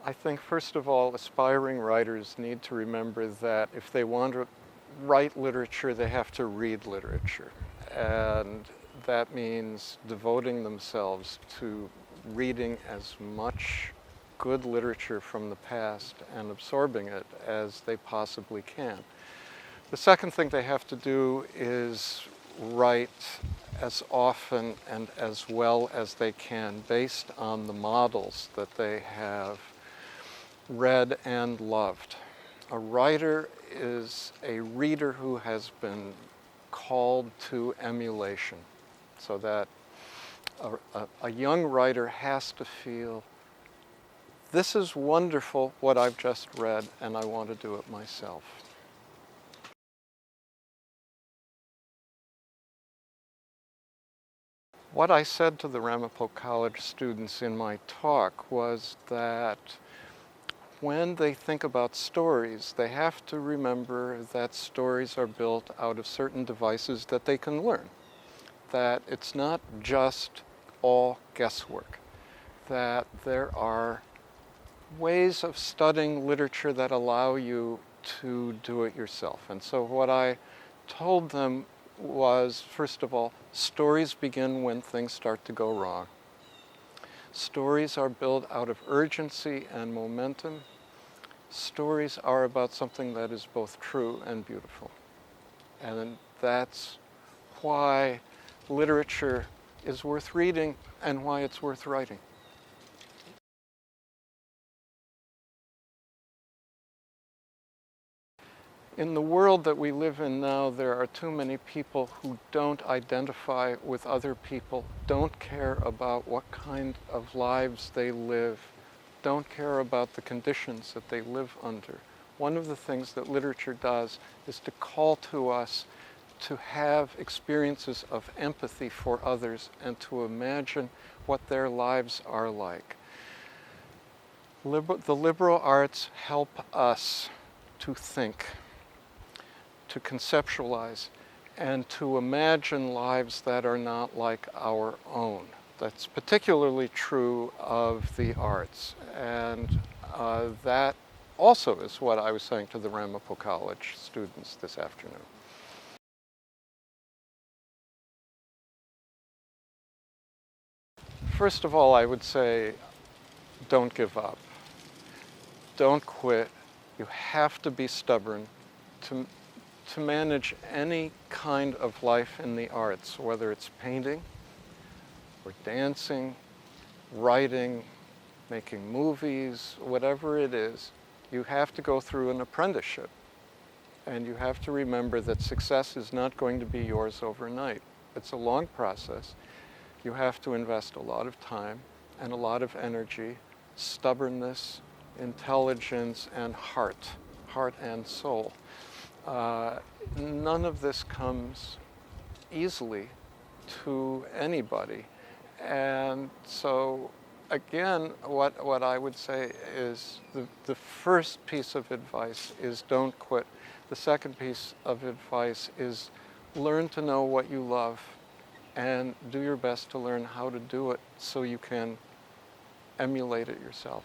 I think, first of all, aspiring writers need to remember that if they want to write literature, they have to read literature. And that means devoting themselves to reading as much good literature from the past and absorbing it as they possibly can. The second thing they have to do is write as often and as well as they can based on the models that they have read and loved. A writer is a reader who has been called to emulation, so that a young writer has to feel, this is wonderful what I've just read, and I want to do it myself. What I said to the Ramapo College students in my talk was that when they think about stories, they have to remember that stories are built out of certain devices that they can learn. That it's not just all guesswork. That there are ways of studying literature that allow you to do it yourself. And so what I told them was, first of all, stories begin when things start to go wrong. Stories are built out of urgency and momentum. Stories are about something that is both true and beautiful. And that's why literature is worth reading and why it's worth writing. In the world that we live in now, there are too many people who don't identify with other people, don't care about what kind of lives they live, don't care about the conditions that they live under. One of the things that literature does is to call to us to have experiences of empathy for others and to imagine what their lives are like. The liberal arts help us to think, to conceptualize, and to imagine lives that are not like our own. That's particularly true of the arts. And that also is what I was saying to the Ramapo College students this afternoon. First of all, I would say, don't give up. Don't quit. You have to be stubborn to manage any kind of life in the arts, whether it's painting or dancing, writing, making movies, whatever it is. You have to go through an apprenticeship. And you have to remember that success is not going to be yours overnight. It's a long process. You have to invest a lot of time and a lot of energy, stubbornness, intelligence, and heart and soul. None of this comes easily to anybody. And so, again, what I would say is the first piece of advice is don't quit. The second piece of advice is learn to know what you love and do your best to learn how to do it so you can emulate it yourself.